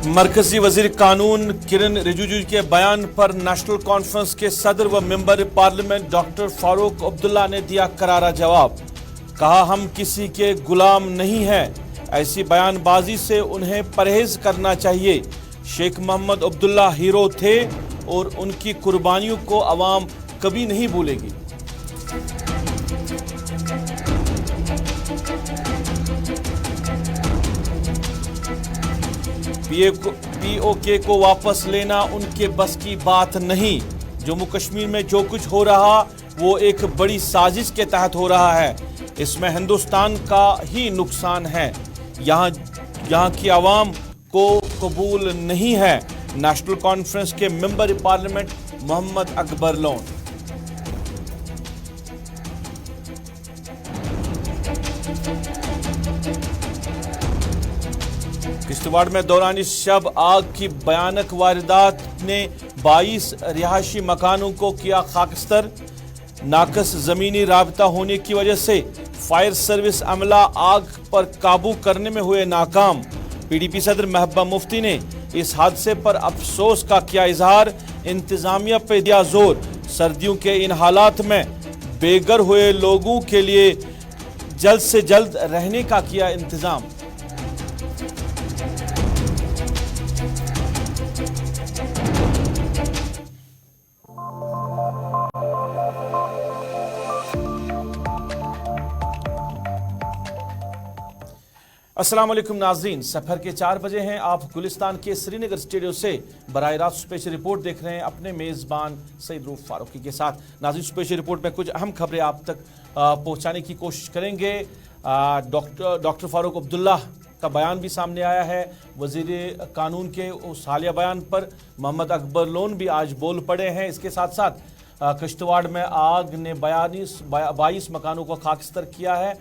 مرکزی وزیر قانون کرن رجیجو کے بیان پر نیشنل کانفرنس کے صدر و member parliament doctor Farooq Abdullah نے دیا کرارا جواب. کہا ہم کسی کے غلام نہیں ہیں, ایسی بیان بازی سے انہیں پرہیز کرنا چاہیے. شیخ محمد عبداللہ ہیرو تھے اور ان کی قربانیوں کو عوام کبھی نہیں بھولے گی. پی او کے کو واپس لینا ان کے بس کی بات نہیں. جموں کشمیر میں جو کچھ ہو رہا وہ ایک بڑی سازش کے تحت ہو رہا ہے. اس میں ہندوستان کا ہی نقصان ہے. یہاں کی عوام کو قبول نہیں ہے. نیشنل کانفرنس کے ممبر پارلیمنٹ محمد اکبر لون. کشتواڑ میں دوران شب آگ کی بھیانک واردات نے 22 رہائشی مکانوں کو کیا خاکستر. ناقص زمینی رابطہ ہونے کی وجہ سے فائر سروس عملہ آگ پر قابو کرنے میں ہوئے ناکام. پی ڈی پی صدر محبوبہ مفتی نے اس حادثے پر افسوس کا کیا اظہار. انتظامیہ پہ دیا زور. سردیوں کے ان حالات میں بے گھر ہوئے لوگوں کے لیے جلد سے جلد رہنے کا کیا انتظام. السلام علیکم ناظرین, سفر کے 4 بجے ہیں. آپ گلستان کے سری نگر اسٹوڈیو سے براہ راست اسپیشل رپورٹ دیکھ رہے ہیں اپنے میزبان سعید روف فاروقی کے ساتھ. ناظرین, اسپیشل رپورٹ میں کچھ اہم خبریں آپ تک پہنچانے کی کوشش کریں گے. ڈاکٹر فاروق عبداللہ کا بیان بھی سامنے آیا ہے. وزیر قانون کے اس حالیہ بیان پر محمد اکبر لون بھی آج بول پڑے ہیں. اس کے ساتھ ساتھ کشتواڑ میں آگ نے 22 مکانوں کو خاکستر کیا ہے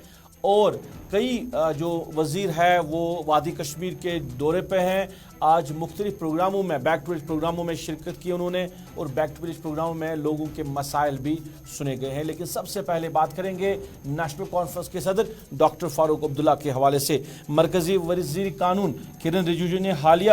اور کئی جو وزیر ہے وہ وادی کشمیر کے دورے پہ ہیں. آج مختلف پروگراموں میں بیک ٹو ولیج پروگراموں میں شرکت کی انہوں نے اور بیک ٹو ولیج پروگراموں میں لوگوں کے مسائل بھی سنے گئے ہیں. لیکن سب سے پہلے بات کریں گے نیشنل کانفرنس کے صدر ڈاکٹر فاروق عبداللہ کے حوالے سے. مرکزی وزیر قانون کرن رجیجو نے حالیہ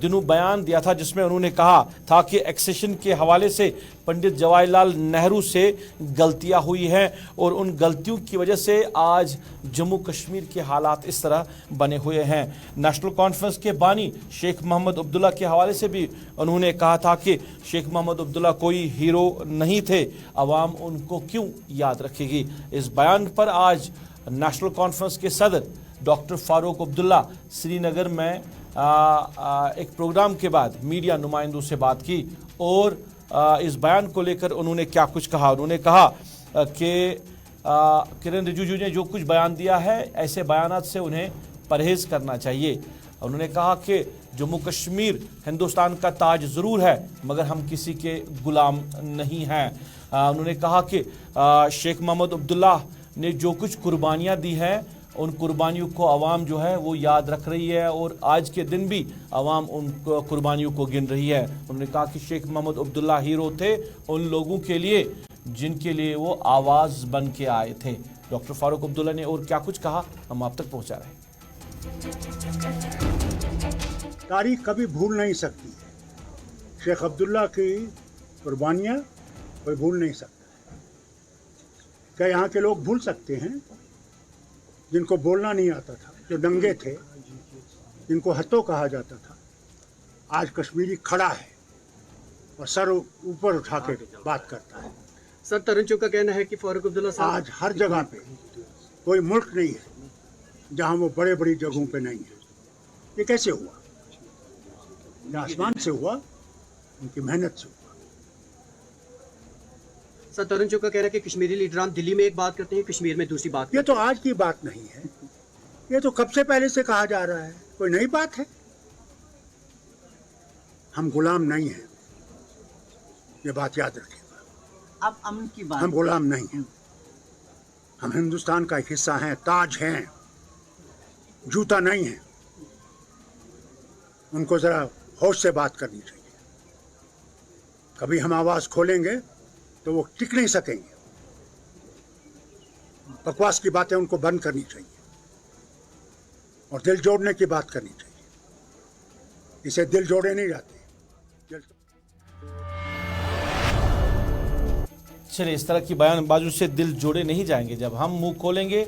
دنوں بیان دیا تھا جس میں انہوں نے کہا تھا کہ ایکسیشن کے حوالے سے پنڈت جواہر لال نہرو سے غلطیاں ہوئی ہیں اور ان غلطیوں کی وجہ سے آج جموں کشمیر کے حالات اس طرح بنے ہوئے ہیں. نیشنل کانفرنس کے بانی شیخ محمد عبداللہ کے حوالے سے بھی انہوں نے کہا تھا کہ شیخ محمد عبداللہ کوئی ہیرو نہیں تھے, عوام ان کو کیوں یاد رکھے گی. اس بیان پر آج نیشنل کانفرنس کے صدر ڈاکٹر فاروق عبداللہ سری نگر میں ایک پروگرام کے بعد میڈیا نمائندوں سے بات کی اور اس بیان کو لے کر انہوں نے کیا کچھ کہا. انہوں نے کہا کہ کرن رجیجو نے جو کچھ بیان دیا ہے ایسے بیانات سے انہیں پرہیز کرنا چاہیے. انہوں نے کہا کہ جموں کشمیر ہندوستان کا تاج ضرور ہے مگر ہم کسی کے غلام نہیں ہیں. انہوں نے کہا کہ شیخ محمد عبداللہ نے جو کچھ قربانیاں دی ہیں ان قربانیوں کو عوام جو ہے وہ یاد رکھ رہی ہے اور آج کے دن بھی عوام ان قربانیوں کو گن رہی ہے. انہوں نے کہا کہ شیخ محمد عبداللہ ہیرو تھے ان لوگوں کے لیے جن کے لیے وہ آواز بن کے آئے تھے. ڈاکٹر فاروق عبداللہ نے اور کیا کچھ کہا ہم آپ تک پہنچا رہے ہیں. تاریخ کبھی بھول نہیں سکتی. شیخ عبداللہ کی قربانیاں کوئی بھول نہیں سکتا. کیا یہاں کے لوگ بھول سکتے ہیں جن کو بولنا نہیں آتا تھا, جو ننگے تھے, جن کو ہتھوں کہا جاتا تھا. آج کشمیری کھڑا ہے اور سر اوپر اٹھا کے بات کرتا ہے. سر ترن چوک کا کہنا ہے کہ فاروق عبداللہ صاحب آج ہر جگہ پہ کوئی ملک نہیں ہے جہاں وہ بڑے بڑی جگہوں پہ نہیں ہے. یہ کیسے ہوا؟ یہ آسمان سے ہوا, ان کی محنت سے ہوا. سر ترن چوک کا کہنا ہے کہ کشمیری لیڈران دلی میں ایک بات کرتے ہیں, کشمیر میں دوسری بات. یہ تو آج کی بات نہیں ہے, یہ تو کب سے پہلے سے کہا جا رہا ہے. کوئی نئی بات ہے؟ ہم غلام نہیں ہیں, یہ بات یاد رکھیں. اب امن کی بات. ہم غلام نہیں ہیں, ہم ہندوستان کا ایک حصہ ہیں, تاج ہیں, جوتا نہیں ہیں. ان کو ذرا ہوش سے بات کرنی چاہیے. کبھی ہم آواز کھولیں گے तो वो टिक नहीं सकेंगे। बकवास की बातें उनको बंद करनी चाहिए और दिल जोड़ने की बात करनी चाहिए। इसे दिल जोड़े नहीं जाते। चलिए, इस तरह की बयानबाजी से दिल जोड़े नहीं जाएंगे। जब हम मुंह खोलेंगे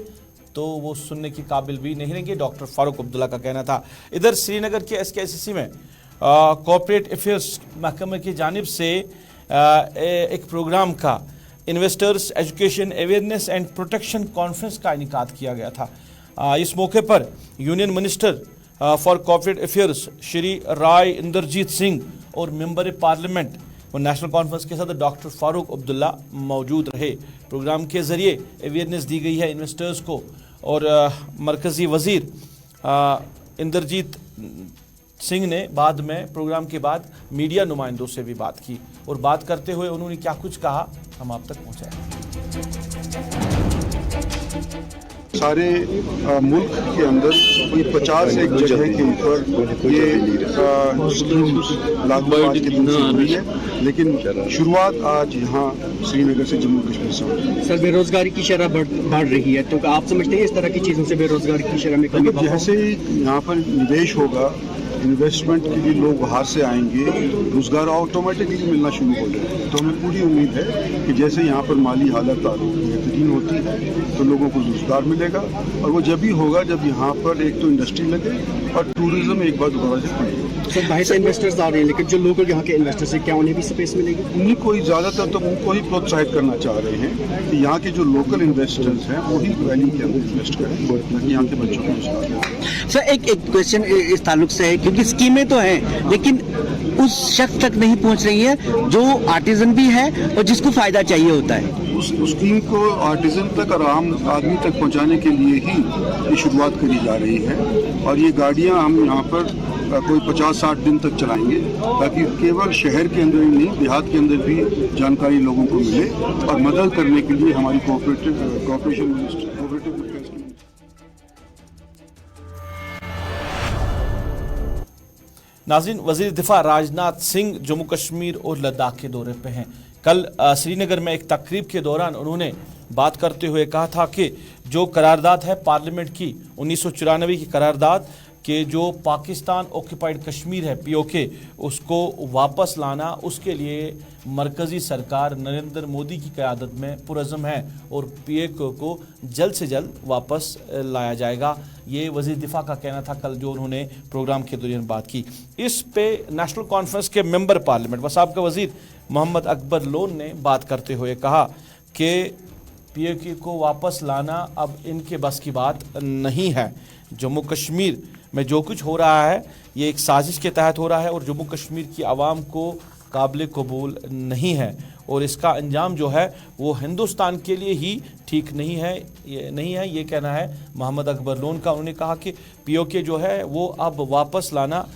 तो वो सुनने के काबिल भी नहीं रहेंगे, डॉक्टर फारूक अब्दुल्ला का कहना था। इधर श्रीनगर के SKICC में कॉर्पोरेट अफेयर्स महकमे की जानिब से एक प्रोग्राम का investors education awareness and protection conference का इनेकाद किया गया था। इस मौके पर union minister for corporate affairs Shri Rai Inderjit Singh और मेंबर पार्लियामेंट और नेशनल कॉन्फ्रेंस के साथ डॉक्टर फारूक अब्दुल्ला मौजूद रहे। प्रोग्राम के ज़रिए अवेयरनेस दी गई है इन्वेस्टर्स को और मरकज़ी वज़ीर इंद्रजीत सिंह ने बाद में प्रोग्राम के बाद मीडिया नुमाइंदों से भी बात की और बात करते हुए उन्होंने क्या कुछ कहा हम आप तक पहुँचाएं। सारे मुल्क के अंदर कोई 50 एक जगह के ऊपर ये स्कीम लागू आज के दिन से हुई है, लेकिन शुरुआत आज यहाँ श्रीनगर से जम्मू कश्मीर से हुई। सर, बेरोजगारी की शरह बढ़ रही है, तो आप समझते हैं इस तरह की चीज़ों से बेरोजगारी की शरह में कमी? जैसे ही यहाँ पर निवेश होगा, इन्वेस्टमेंट के लिए लोग बाहर से आएंगे, रोजगार ऑटोमेटिकली मिलना शुरू हो जाएगा। तो हमें पूरी उम्मीद है कि जैसे यहाँ पर माली हालत बेहतरीन होती है तो लोगों को रोजगार मिलेगा, और वो जब भी होगा जब यहाँ पर एक तो इंडस्ट्री लगे और टूरिज्म एक बार दोबारा से बढ़ेगा। सर, बाहर से इन्वेस्टर्स आ रहे हैं, लेकिन जो लोकल यहाँ के इन्वेस्टर्स हैं, क्या उन्हें भी स्पेस मिलेगी? उन्हीं को ही ज़्यादातर तो उनको ही प्रोत्साहित करना चाह रहे हैं कि यहाँ के जो लोकल इन्वेस्टर्स हैं वही वैली के अंदर इन्वेस्ट करें, ताकि यहाँ के बच्चों को रोजगार मिले। सर, एक क्वेश्चन इस ताल्लुक से है, क्योंकि स्कीमें तो हैं लेकिन उस शख्स तक नहीं पहुंच रही है जो आर्टिजन भी है और जिसको फायदा चाहिए होता है। उस स्कीम को आर्टिजन तक और आम आदमी तक पहुंचाने के लिए ही ये शुरुआत करी जा रही है, और ये गाड़ियां हम यहाँ पर कोई 50-60 दिन तक चलाएंगे, ताकि केवल शहर के अंदर ही नहीं देहात के अंदर भी जानकारी लोगों को मिले, और मदद करने के लिए हमारी कोऑपरेशन नाज़रीन, वज़ीर दिफा राजनाथ सिंह जम्मू कश्मीर और लद्दाख के दौरे पे हैं। कल श्रीनगर में एक तकरीब के दौरान उन्होंने बात करते हुए कहा था कि जो करारदाद है पार्लियामेंट की 1994 की करारदाद कि जो पाकिस्तान ऑक्यूपाइड कश्मीर है POK, उसको वापस लाना, उसके लिए मरकज़ी सरकार नरेंद्र मोदी की क़यादत में पुरज़्म है और POK को जल्द से जल्द वापस लाया जाएगा। ये वज़ीर दिफा का कहना था कल जो उन्होंने प्रोग्राम के दौरान बात की। इस पे नेशनल कॉन्फ्रेंस के मेंबर पार्लियामेंट वसाब का वज़ीर मोहम्मद अकबर लोन ने बात करते हुए कहा कि POK को वापस लाना अब इनके बस की बात नहीं है। जम्मू कश्मीर में जो कुछ हो रहा है ये एक साजिश के तहत हो रहा है और जम्मू कश्मीर की आवाम को काबिल कबूल नहीं है और इसका अंजाम जो है वो हिंदुस्तान के लिए ही ठीक नहीं है। ये कहना है मोहम्मद अकबर लोन का। उन्होंने कहा कि POK जो है वो अब वापस लाना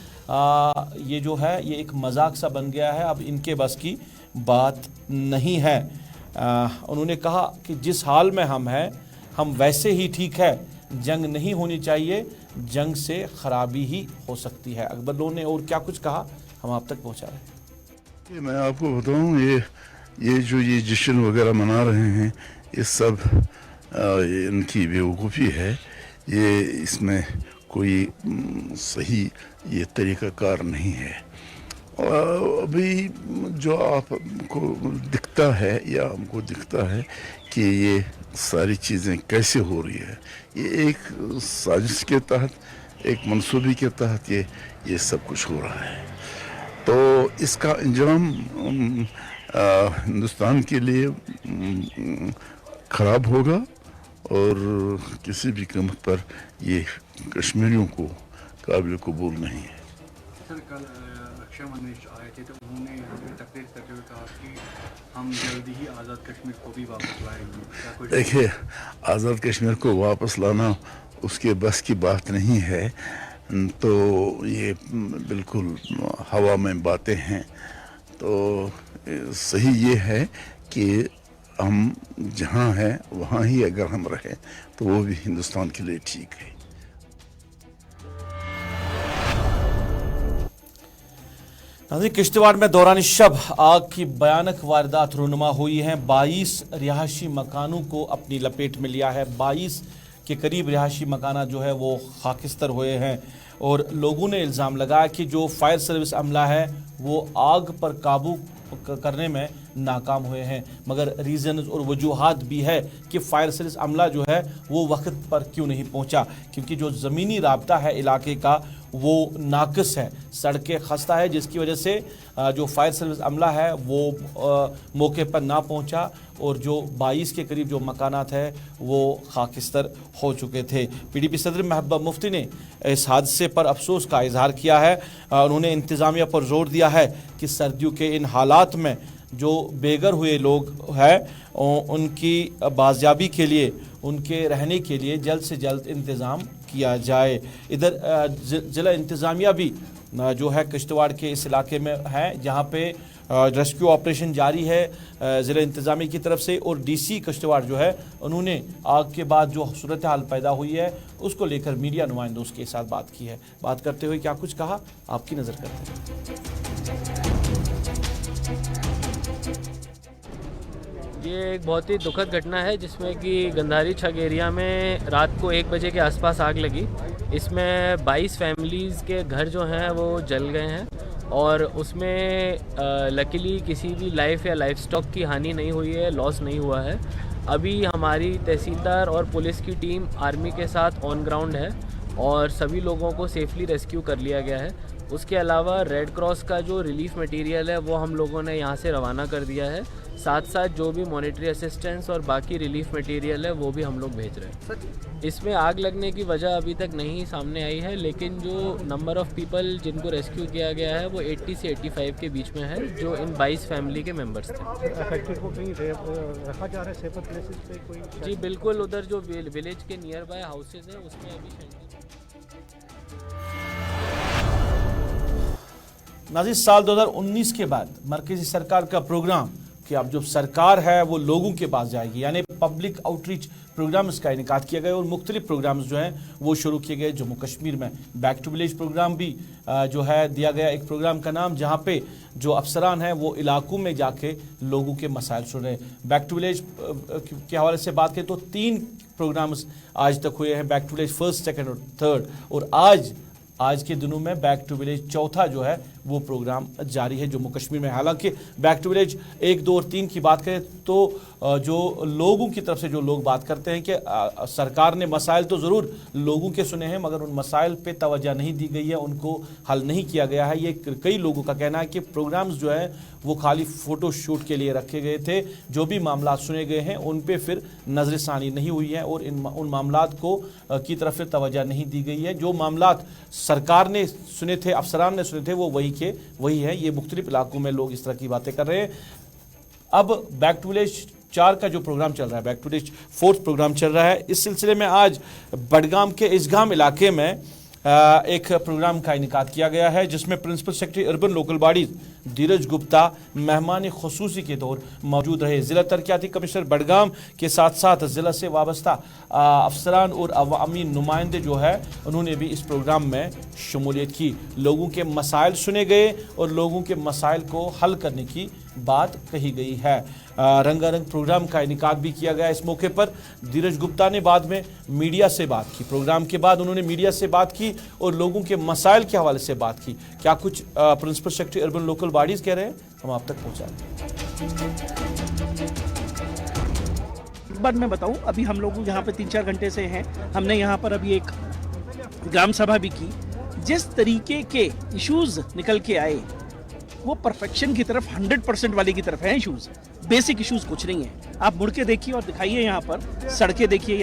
ये जो है ये एक मजाक सा बन गया है, अब इनके बस की बात नहीं है। उन्होंने कहा कि जिस हाल में हम हैं हम वैसे ही ठीक है, जंग नहीं होनी चाहिए, जंग से खराबी ही हो सकती है। अकबर लोन ने और क्या कुछ कहा हम आप तक पहुंचा रहे हैं। मैं आपको बताऊं, ये जो ये जश्न वगैरह मना रहे हैं ये सब इनकी बेवकूफ़ी है। ये इसमें कोई सही ये तरीक़ाकार नहीं है। अभी जो आपको दिखता है या हमको दिखता है कि ये सारी चीज़ें कैसे हो रही है, ये एक साजिश के तहत, एक मंसूबे के तहत ये सब कुछ हो रहा है। तो इसका अंजाम हिंदुस्तान के लिए ख़राब होगा और किसी भी कीमत पर ये कश्मीरियों को काबिल कबूल नहीं है। सर, कल रक्षा मंत्री आए थे तो उन्होंने यहाँ पे तकरीर करते हुए कहा कि हम जल्दी ही आज़ाद कश्मीर को भी वापस लाएंगे। देखिए, आज़ाद कश्मीर को वापस लाना उसके बस की बात नहीं है, तो ये बिल्कुल हवा में बातें हैं। तो सही ये है कि हम जहाँ हैं वहाँ ही अगर हम रहें तो वो भी हिंदुस्तान के लिए ठीक है। नाज़रीन, किश्तवाड़ में दौरान शब आग की भयानक वारदात रूनुमा हुई हैं। 22 रिहायशी मकानों को अपनी लपेट में लिया है। 22 के करीब रिहायशी मकाना जो है वो खाकिस्तर हुए हैं और लोगों ने इल्ज़ाम लगाया कि जो फायर सर्विस अमला है वो आग पर काबू करने में नाकाम हुए हैं, मगर रीज़न और वजूहात भी है कि फायर सर्विस अमला जो है वो वक्त पर क्यों नहीं पहुंचा, क्योंकि जो ज़मीनी राब्ता है इलाके का वो नाक़िस है, सड़कें खस्ता है, जिसकी वजह से जो फायर सर्विस अमला है वो मौके पर ना पहुंचा और जो 22 के करीब जो मकानात है वो खाकिस्तर हो चुके थे। PDP सदर महबूबा मुफ्ती ने इस हादसे पर अफसोस का इजहार किया है। उन्होंने इंतज़ामिया पर जोर दिया है कि सर्दियों के इन हालात में जो बेघर हुए लोग हैं उनकी बाजियाबी के लिए, उनके रहने के लिए जल्द से जल्द इंतज़ाम किया जाए। इधर ज़िला इंतज़ामिया भी जो है किश्तवाड़ के इस इलाके में है जहाँ पे रेस्क्यू ऑपरेशन जारी है ज़िला इंतज़ामिया की तरफ से, और DC किश्तवाड़ जो है उन्होंने आग के बाद जो सूरत हाल पैदा हुई है उसको लेकर मीडिया नुमाइंदों के साथ बात की है। बात करते हुए क्या कुछ कहा, आपकी नज़र करते हैं। ये एक बहुत ही दुखद घटना है जिसमें कि गंधारी छग एरिया में रात को 1 बजे के आसपास आग लगी। इसमें 22 फैमिलीज़ के घर जो हैं वो जल गए हैं और उसमें लकीली किसी भी लाइफ या लाइफ स्टॉक की हानि नहीं हुई है, लॉस नहीं हुआ है। अभी हमारी तहसीलदार और पुलिस की टीम आर्मी के साथ ऑन ग्राउंड है और सभी लोगों को सेफली रेस्क्यू कर लिया गया है। उसके अलावा रेड क्रॉस का जो रिलीफ मटेरियल है वो हम लोगों ने यहाँ से रवाना कर दिया है। साथ साथ जो भी मॉनेटरी असिस्टेंस और बाकी रिलीफ मटेरियल है वो भी हम लोग भेज रहे हैं। इसमें आग लगने की वजह अभी तक नहीं सामने आई है, लेकिन जो नंबर ऑफ़ पीपल जिनको रेस्क्यू किया गया है वो 80 से 85 के बीच में है, जो इन 22 फैमिली के मेंबर्स थे। को कहीं रखा जा रहा है सेफर प्लेसेस पे कोई? जी बिल्कुल, उधर जो विलेज के नियर बाय हाउसेज हैं उसमें अभी नाज़रीन, साल 2019 के बाद मरकज़ी सरकार का प्रोग्राम कि अब जो सरकार है वो लोगों के पास जाएगी, यानी पब्लिक आउटरीच प्रोग्राम्स का इनेकाद किया गया और मुख्तलिफ प्रोग्राम्स जो हैं वो शुरू किए गए। जम्मू कश्मीर में बैक टू विलेज प्रोग्राम भी जो है दिया गया, एक प्रोग्राम का नाम, जहाँ पे जो अफसरान हैं वो इलाकों में जाके लोगों के मसाइल सुन रहे हैं। बैक टू विलेज के हवाले से बात करें तो 3 प्रोग्राम्स आज तक हुए हैं, back to village first, second और थर्ड, और आज के दिनों में बैक टू विलेज चौथा जो है वो प्रोग्राम जारी है जम्मू कश्मीर में। हालांकि बैक टू विलेज 1, 2 और 3 की बात करें तो जो लोगों की तरफ से जो लोग बात करते हैं कि सरकार ने मसाइल तो ज़रूर लोगों के सुने हैं मगर उन मसाइल पे तवज्जो नहीं दी गई है, उनको हल नहीं किया गया है। ये कई लोगों का कहना है कि प्रोग्राम्स जो है वो खाली फ़ोटो शूट के लिए रखे गए थे, जो भी मामला सुने गए हैं उन पे फिर नज़रसानी नहीं हुई है और उन मामलात को की तरफ फिर तवज्जो नहीं दी गई है। जो मामलात सरकार ने सुने थे, अफसरान ने सुने थे, वो वही है। ये मुख्तलिफ इलाकों में लोग इस तरह की बातें कर रहे हैं। अब बैक टू विलेज 4 का जो प्रोग्राम चल रहा है, back to village 4th programme चल रहा है। इस सिलसिले में आज बडगाम के इसगाम इलाके में एक प्रोग्राम का इनेकाद किया गया है जिसमें principal secretary urban local bodies Dheeraj Gupta मेहमान खुसूसी के तौर मौजूद रहे। ज़िला तरक्याती कमिश्नर बडगाम के साथ साथ ज़िला से वाबस्ता अफसरान और अवामी नुमाइंदे जो है उन्होंने भी इस प्रोग्राम में शमूलियत की। लोगों के मसाइल सुने गए और लोगों के मसाइल को हल करने की बात कही गई है। रंगारंग प्रोग्राम का इनेकाद भी किया गया। इस मौके पर धीरज गुप्ता ने बाद में मीडिया से बात की। प्रोग्राम के बाद उन्होंने मीडिया से बात की और लोगों के मसाइल के हवाले से बात की। क्या कुछ principal secretary urban local bodies कह रहे हैं, हम आप तक पहुंचा एक बार मैं बताऊं, अभी हम लोग यहाँ पे 3-4 घंटे से हैं। हमने यहाँ पर अभी एक ग्राम सभा भी की। जिस तरीके के इश्यूज निकल के आए वो परफेक्शन की तरफ 100% वाले की तरफ है। इश्यूज, बेसिक इश्यूज कुछ नहीं है। आप मुड़ के देखिए और दिखाइए, यहाँ पर सड़कें देखिए,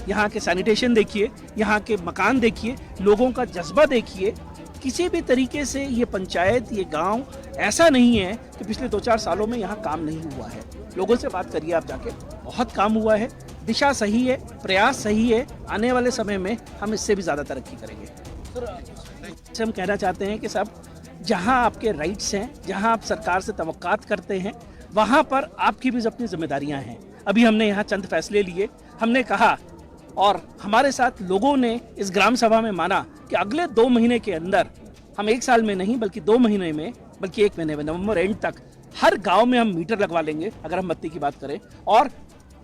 यहाँ के सैनिटेशन देखिए, यहाँ के मकान देखिए, लोगों का जज्बा देखिए। किसी भी तरीके से ये पंचायत, ये गांव ऐसा नहीं है कि पिछले 2-4 सालों में यहाँ काम नहीं हुआ है। लोगों से बात करिए आप जाके, बहुत काम हुआ है। दिशा सही है, प्रयास सही है। आने वाले समय में हम इससे भी ज़्यादा तरक्की करेंगे। हम कहना चाहते हैं कि साहब, जहां आपके राइट्स हैं, जहां आप सरकार से तवक्कात करते हैं, वहां पर आपकी भी अपनी जिम्मेदारियां हैं। अभी हमने यहाँ चंद फैसले लिए। हमने कहा और हमारे साथ लोगों ने इस ग्राम सभा में माना कि अगले 2 महीने के अंदर, हम 1 साल में नहीं बल्कि 2 महीने में बल्कि 1 महीने में नवंबर एंड तक हर गांव में हम मीटर लगवा लेंगे अगर हम बत्ती की बात करें, और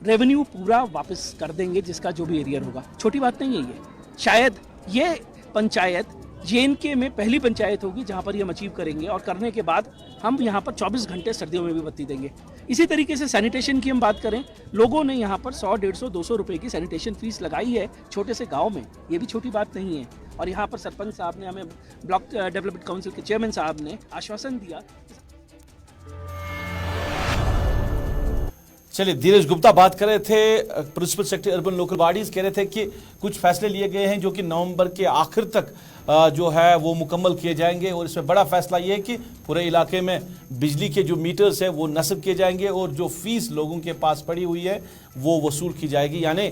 रेवेन्यू पूरा वापस कर देंगे जिसका जो भी एरियर होगा। छोटी बात नहीं है ये। शायद ये पंचायत JNK में पहली पंचायत होगी जहां पर ये हम अचीव करेंगे, और करने के बाद हम यहाँ पर 24 घंटे सर्दियों में भी बत्ती देंगे। इसी तरीके से सैनिटेशन की हम बात करें, लोगों ने यहाँ पर 100, 150, 200 रुपए की सैनिटेशन फीस लगाई है छोटे से गांव में, ये भी छोटी बात नहीं है। और यहाँ पर सरपंच साहब ने हमें, ब्लॉक डेवलपमेंट काउंसिल के चेयरमैन साहब ने आश्वासन दिया। चलिए, धीरज गुप्ता बात कर रहे थे, principal secretary urban local bodies, कह रहे थे कि कुछ फैसले लिए गए हैं जो कि नवंबर के आखिर तक जो है वो मुकम्मल किए जाएंगे, और इसमें बड़ा फैसला ये है कि पूरे इलाके में बिजली के जो मीटर्स हैं वो नस्ब किए जाएंगे और जो फीस लोगों के पास पड़ी हुई है वो वसूल की जाएगी। यानी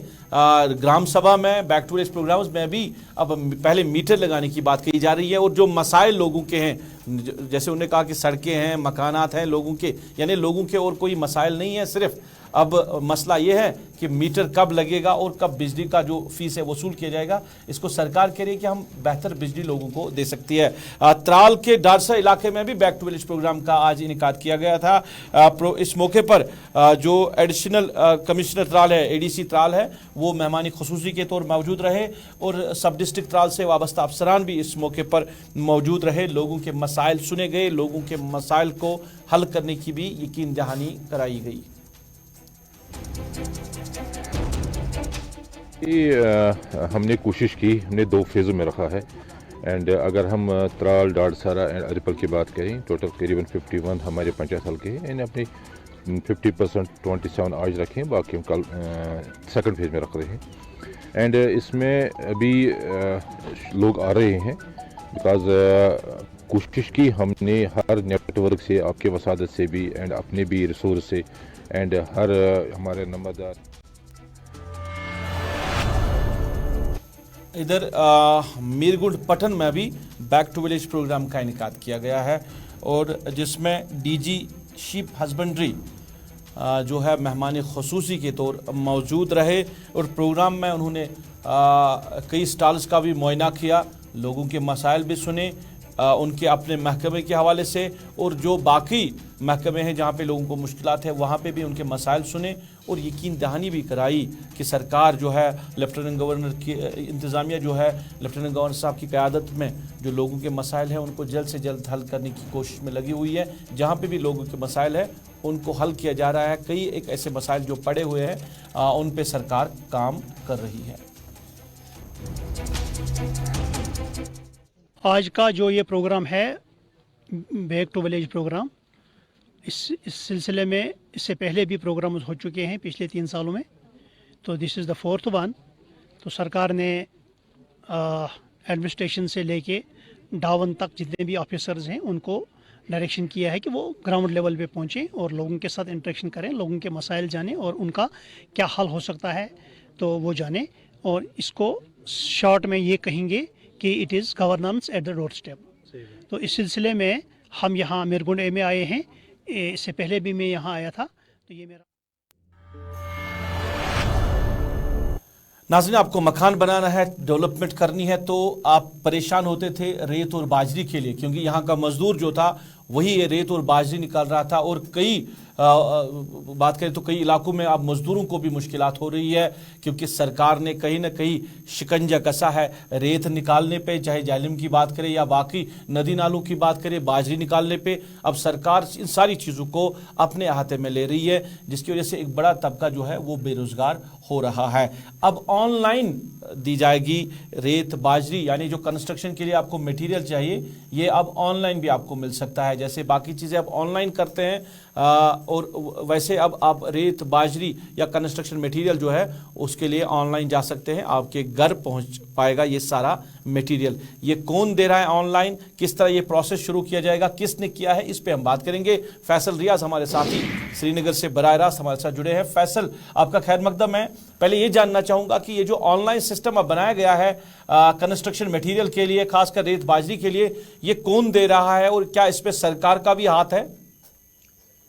ग्राम सभा में, बैक टू विलेज प्रोग्राम्स में भी अब पहले मीटर लगाने की बात कही जा रही है, और जो मसाइल लोगों के हैं, जैसे उन्होंने कहा कि सड़कें हैं, मकानात हैं लोगों के, यानी लोगों के और कोई मसाइल नहीं है, सिर्फ अब मसला ये है कि मीटर कब लगेगा और कब बिजली का जो फीस है वसूल किया जाएगा। इसको सरकार कह रही है कि हम बेहतर बिजली लोगों को दे सकती है। त्राल के डारसा इलाके में भी बैक टू विलेज प्रोग्राम का आज इनेकाद किया गया था। इस मौके पर जो एडिशनल कमिश्नर त्राल है, ADC त्राल है, वो मेहमानी खुसूसी के तौर मौजूद रहे, और सब डिस्ट्रिक्ट त्राल से वाबस्ता अफसरान भी इस मौके पर मौजूद रहे। लोगों के मसाइल सुने गए, लोगों के मसाइल को हल करने की भी यकीन दहानी कराई गई। हमने कोशिश की, हमने 2 फेज़ों में रखा है। एंड अगर हम त्राल, डाडसारा एंड अरिपल की बात करें, टोटल करीबन 51 हमारे पंचायत हल्के हैं। इन्हें अपनी 50% 27 आज रखें, बाकी हम कल सेकंड फेज़ में रख रहे हैं। एंड इसमें अभी लोग आ रहे हैं, बिकॉज कोशिश की हमने हर नेटवर्क से, आपके वसादत से भी एंड अपने भी रिसोर्स से, एंड हर हमारे नंबरदार। इधर मीरगुंड पटन में भी बैक टू विलेज प्रोग्राम का इनेकाद किया गया है, और जिसमें DG शीप हस्बेंड्री जो है मेहमान खुसूसी के तौर मौजूद रहे, और प्रोग्राम में उन्होंने कई स्टॉल्स का भी मुआयना किया, लोगों के मसाइल भी सुने उनके अपने महकमे के हवाले से, और जो बाकी महकमे हैं जहाँ पे लोगों को मुश्किलात है वहाँ पे भी उनके मसाइल सुने, और यकीन दहानी भी कराई कि सरकार जो है, लेफ्टिनेंट गवर्नर की इंतज़ामिया जो है, लेफ्टिनेंट गवर्नर साहब की क़यादत में जो लोगों के मसाइल हैं उनको जल्द से जल्द हल करने की कोशिश में लगी हुई है। जहाँ पे भी लोगों के मसाइल है उनको हल किया जा रहा है। कई एक ऐसे मसाइल जो पड़े हुए हैं उन पे सरकार काम कर रही है। आज का जो ये प्रोग्राम है बैक टू विलेज प्रोग्राम, इस सिलसिले में इससे पहले भी प्रोग्राम हो चुके हैं पिछले 3 सालों में, तो this is the 4th one. तो सरकार ने एडमिनिस्ट्रेशन से लेके डाउन तक जितने भी ऑफिसर्स हैं उनको डायरेक्शन किया है कि वो ग्राउंड लेवल पे पहुँचें और लोगों के साथ इंटरेक्शन करें, लोगों के मसाइल जानें और उनका क्या हल हो सकता है तो वो जानें, और इसको शॉर्ट में ये कहेंगे कि it is governance at the door step. तो इस सिलसिले में हम यहाँ मीरगुंड में आए हैं, इससे पहले भी मैं यहाँ आया था, तो ये मेरा। नाज़रीन, आपको मकान बनाना है, डेवलपमेंट करनी है, तो आप परेशान होते थे रेत और बाजरी के लिए, क्योंकि यहाँ का मजदूर जो था वही ये रेत और बाजरी निकाल रहा था, और कई बात करें तो कई इलाकों में अब मजदूरों को भी मुश्किलात हो रही है, क्योंकि सरकार ने कहीं ना कहीं शिकंजा कसा है रेत निकालने पे, चाहे जालिम की बात करें या बाकी नदी नालों की बात करें, बाजरी निकालने पे। अब सरकार इन सारी चीज़ों को अपने अहाते में ले रही है, जिसकी वजह से एक बड़ा तबका जो है वो बेरोज़गार हो रहा है। अब ऑनलाइन दी जाएगी रेत बाजरी, यानी जो कंस्ट्रक्शन के लिए आपको मटेरियल चाहिए ये अब ऑनलाइन भी आपको मिल सकता है। जैसे बाकी चीज़ें आप ऑनलाइन करते हैं और वैसे अब आप रेत बाजरी या कंस्ट्रक्शन मटेरियल जो है उसके लिए ऑनलाइन जा सकते हैं, आपके घर पहुंच पाएगा ये सारा मटेरियल। ये कौन दे रहा है ऑनलाइन, किस तरह ये प्रोसेस शुरू किया जाएगा, किसने किया है, इस पे हम बात करेंगे। फैसल रियाज हमारे साथी श्रीनगर से बराह रास्त हमारे साथ जुड़े हैं। फैसल, आपका खैर मकदम है। पहले ये जानना चाहूँगा कि ये जो ऑनलाइन सिस्टम अब बनाया गया है कंस्ट्रक्शन मटेरियल के लिए, खासकर रेत बाजरी के लिए, ये कौन दे रहा है और क्या इस पर सरकार का भी हाथ है?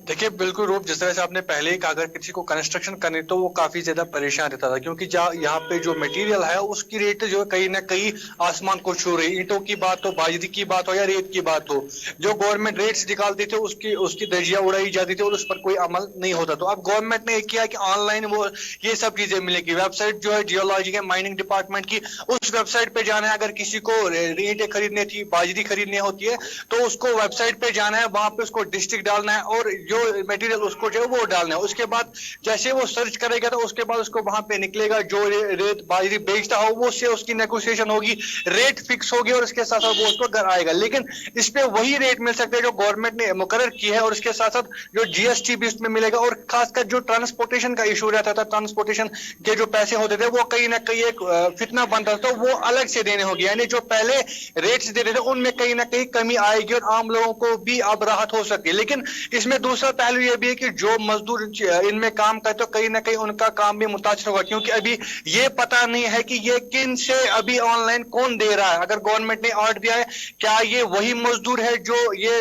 देखिए बिल्कुल रूप, जिस तरह से आपने पहले ही कहा, अगर किसी को कंस्ट्रक्शन करनी तो वो काफी ज्यादा परेशान रहता था, क्योंकि यहाँ पे जो मटेरियल है उसकी रेट जो है कहीं ना कहीं आसमान को छू रही। ईंटों की बात हो, बाजरी की बात हो या रेत की बात हो, जो गवर्नमेंट रेट्स निकालती थी उसकी धज्जियां उड़ाई जाती थी और उस पर कोई अमल नहीं होता। तो अब गवर्नमेंट ने किया कि ऑनलाइन वो ये सब चीजें मिलेगी। वेबसाइट जो है जियोलॉजी के माइनिंग डिपार्टमेंट की, उस वेबसाइट पे जाना है। अगर किसी को ईंटें खरीदनी थी, बाजरी खरीदनी होती है तो उसको वेबसाइट पे जाना है, वहां पे उसको डिस्ट्रिक्ट डालना है और जो मटेरियल उसको जो है वो डालना है। उसके बाद जैसे वो सर्च करेगा तो उसके बाद उसको वहां पे निकलेगा जो रेत बाजरी बेचता हो, वो से उसकी नेगोशिएशन होगी, रेट फिक्स होगी और उसके साथ साथ वो उसको घर आएगा। लेकिन इस पे वही रेट मिल सकते हैं जो गवर्नमेंट ने मुकर्रर की है, और उसके साथ साथ जो जीएसटी भी उसमें मिलेगा। और खासकर जो ट्रांसपोर्टेशन का इशू रहता था, ट्रांसपोर्टेशन के जो पैसे होते थे वो कहीं ना कहीं एक फितना बनता था, तो वो अलग से देने होगी। यानी जो पहले रेट्स दे रहे थे उनमें कहीं ना कहीं कमी आएगी और आम लोगों को भी अब राहत हो सके। लेकिन इसमें दूसरा पहलू ये भी है कि जो मजदूर इनमें काम करते, तो कहीं ना कहीं उनका काम भी मुतासर होगा, क्योंकि अभी ये पता नहीं है कि ये किन से अभी ऑनलाइन कौन दे रहा है। अगर गवर्नमेंट ने ऑर्डर दिया है, क्या ये वही मजदूर है जो ये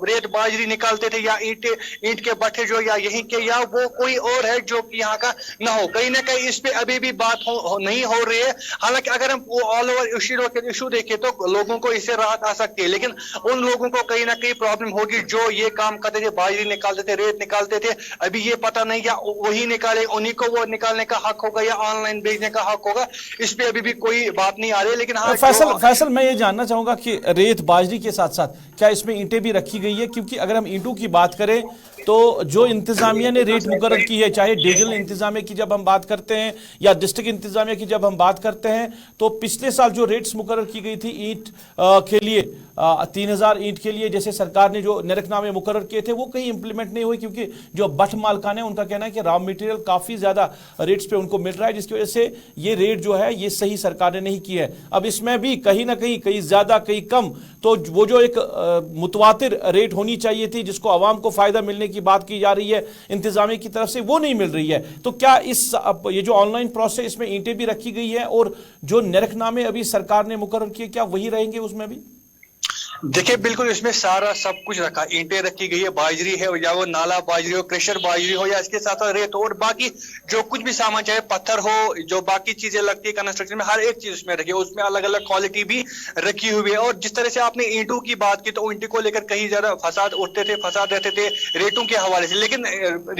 रेत बाजरी निकालते थे, या ईंट के भट्ठे जो या यहीं के, या वो कोई और है जो कि यहाँ का ना हो। कहीं ना कहीं इस पे अभी भी बात नहीं हो रही है। हालांकि अगर हम ऑल ओवर इशू देखें तो लोगों को इससे राहत आ सकती है, लेकिन उन लोगों को कहीं ना कहीं प्रॉब्लम होगी जो ये काम करते थे, बाजरी निकालते थे, रेत निकालते थे। अभी ये पता नहीं या वही निकाले, उन्हीं को वो निकालने का हक होगा या ऑनलाइन भेजने का हक होगा, इस पे अभी भी कोई बात नहीं आ रही है। लेकिन हाँ, फैसल मैं ये जानना चाहूंगा कि रेत बाजरी के साथ साथ क्या इसमें ईंटें भी रखी गई है? क्योंकि अगर हम ईंटों की बात करें तो जो इंतजामिया ने रेट मुकर्रर की है, चाहे डिविजनल इंतजामिया की जब हम बात करते हैं या डिस्ट्रिक्ट इंतजामिया की जब हम बात करते हैं, तो पिछले साल जो रेट्स मुकर्रर की गई थी ईंट के लिए 3000 ईंट के लिए, जैसे सरकार ने जो निरखनामे मुकर्रर किए थे वो कहीं इंप्लीमेंट नहीं हुए, क्योंकि जो भट्ट मालकान है उनका कहना है कि रॉ मटेरियल काफी ज्यादा रेट्स पे उनको मिल रहा है, जिसकी वजह से ये रेट जो है ये सही सरकार ने नहीं की है। अब इसमें भी कहीं ना कहीं ज्यादा कहीं कम, तो वो जो एक मुतवातिर रेट होनी चाहिए थी जिसको आवाम को फायदा मिलने की बात की जा रही है इंतजामिया की तरफ से, वो नहीं मिल रही है। तो क्या ये जो ऑनलाइन प्रोसेस, इसमें ईंटें भी रखी गई है और जो निरखनामे अभी सरकार ने मुकर्रर किए क्या वही रहेंगे उसमें भी? देखिए बिल्कुल इसमें सारा सब कुछ रखा, ईंटें रखी गई है, बाजरी है, या वो नाला बाजरी हो, क्रेशर बाजरी हो, या इसके साथ साथ रेत हो, और बाकी जो कुछ भी सामान चाहे पत्थर हो, जो बाकी चीजें लगती है कंस्ट्रक्शन में, हर एक चीज उसमें रखी है। उसमें अलग अलग क्वालिटी भी रखी हुई है। और जिस तरह से आपने ईंटों की बात की, तो ईंटों को लेकर कहीं ज्यादा फसाद उठते थे, फसाद रहते थे रेटों के हवाले से, लेकिन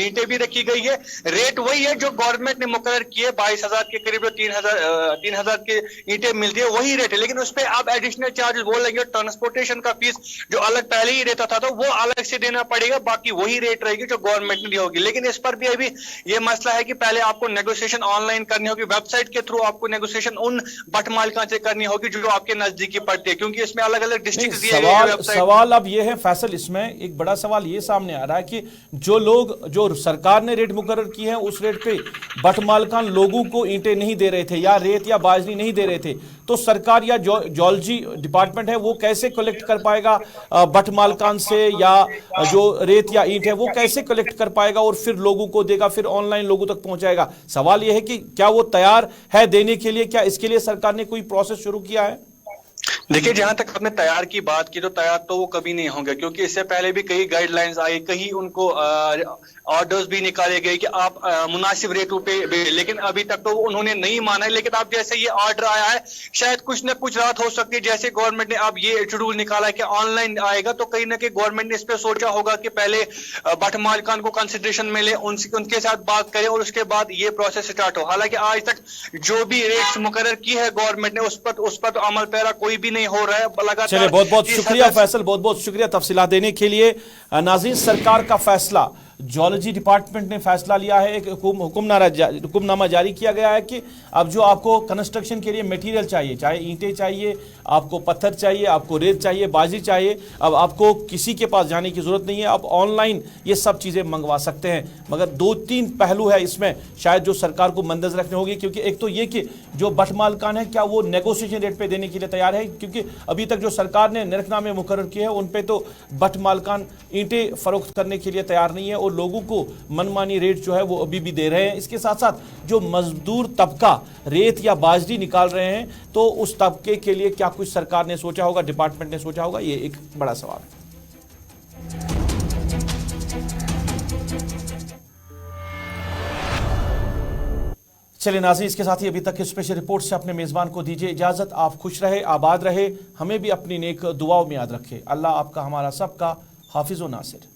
ईंटें भी रखी गई है। रेट वही है जो गवर्नमेंट ने मुकर्रर किए, 22,000 के करीब 3,000 के ईंटें मिलती है, वही रेट है। लेकिन उस पर आप एडिशनल चार्जेस बोल लेंगे, ट्रांसपोर्टेशन का फीस जो अलग पहले ही रहता था तो वो अलग से देना पड़ेगा, बाकी वही रेट रहेगी जो गवर्नमेंट ने दी होगी। लेकिन इस पर भी अभी ये मसला है कि पहले आपको नेगोशिएशन ऑनलाइन करनी होगी, वेबसाइट के थ्रू आपको नेगोशिएशन उन भट्ट मालिकान से करनी होगी जो आपके नजदीकी पड़ती है, क्योंकि इसमें अलग अलग डिस्ट्रिक्ट दिए गए हैं। सवाल अब ये है फैसल, इसमें एक बड़ा सवाल ये सामने आ रहा है कि जो सरकार ने रेट मुकर्रर की है उस रेट पे भट्ट मालिकान लोगों को ईंटें नहीं दे रहे थे या रेत या बाजरी नहीं दे रहे थे, तो सरकार या जियोलॉजी डिपार्टमेंट है वो कैसे कलेक्ट कर पाएगा भट्ट मालिकान से, या जो रेत या ईंट है वो कैसे कलेक्ट कर पाएगा और फिर लोगों को देगा, फिर ऑनलाइन लोगों तक पहुंचाएगा? सवाल यह है कि क्या वो तैयार है देने के लिए? क्या इसके लिए सरकार ने कोई प्रोसेस शुरू किया है? देखिए जहां तक आपने तैयार की बात की, तो तैयार तो वो कभी नहीं होंगे, क्योंकि इससे पहले भी कई गाइडलाइंस आई, कहीं उनको ऑर्डर्स भी निकाले गए कि आप मुनासिब रेटों पे, लेकिन अभी तक तो उन्होंने नहीं माना है। लेकिन अब जैसे ये ऑर्डर आया है, शायद कुछ न कुछ राहत हो सकती है। जैसे गवर्नमेंट ने अब ये शेड्यूल निकाला है कि ऑनलाइन आएगा, तो कहीं ना कहीं गवर्नमेंट ने इस पर सोचा होगा कि पहले भट्ट मालिकान को कंसिडरेशन में ले, उनके साथ बात करें और उसके बाद ये प्रोसेस स्टार्ट हो। हालांकि आज तक जो भी रेट्स मुकर्रर की है गवर्नमेंट ने, उस पर तो अमल पैरा कोई भी नहीं हो रहा है। चलिए बहुत बहुत शुक्रिया फैसल, बहुत बहुत शुक्रिया तफसीलात देने के लिए। नाज़रीन, सरकार का फैसला, जियोलॉजी डिपार्टमेंट ने फैसला लिया है, एक हुक्मनामा जारी किया गया है कि अब जो आपको कंस्ट्रक्शन के लिए मटेरियल चाहिए, चाहे ईंटें चाहिए, आपको पत्थर चाहिए, आपको रेत चाहिए, बाजरी चाहिए, अब आपको किसी के पास जाने की जरूरत नहीं है, आप ऑनलाइन ये सब चीज़ें मंगवा सकते हैं। मगर 2-3 पहलू है इसमें शायद जो सरकार को मंदज रखने होगी, क्योंकि एक तो ये कि जो भट्ट मालिकान है क्या वो नेगोशिएशन रेट पे देने के लिए तैयार है, क्योंकि अभी तक जो सरकार ने निरखनामे मुकर्रर किए हैं उन पे तो भट्ट मालिकान ईंटें फरोख्त करने के लिए तैयार नहीं है और लोगों को मनमानी रेट जो है वो अभी भी दे रहे हैं। इसके साथ साथ जो मजदूर तबका रेत या बाजरी निकाल रहे हैं, तो उस तबके के लिए क्या कुछ सरकार ने सोचा होगा, डिपार्टमेंट ने सोचा होगा, ये एक बड़ा सवाल है। चलिए नाज़रीन, इसके साथ ही अभी तक की स्पेशल रिपोर्ट से अपने मेज़बान को दीजिए इजाज़त। आप खुश रहे, आबाद रहे, हमें भी अपनी नेक दुआओं में याद रखें। अल्लाह आपका हमारा सबका हाफिज़ व नासिर।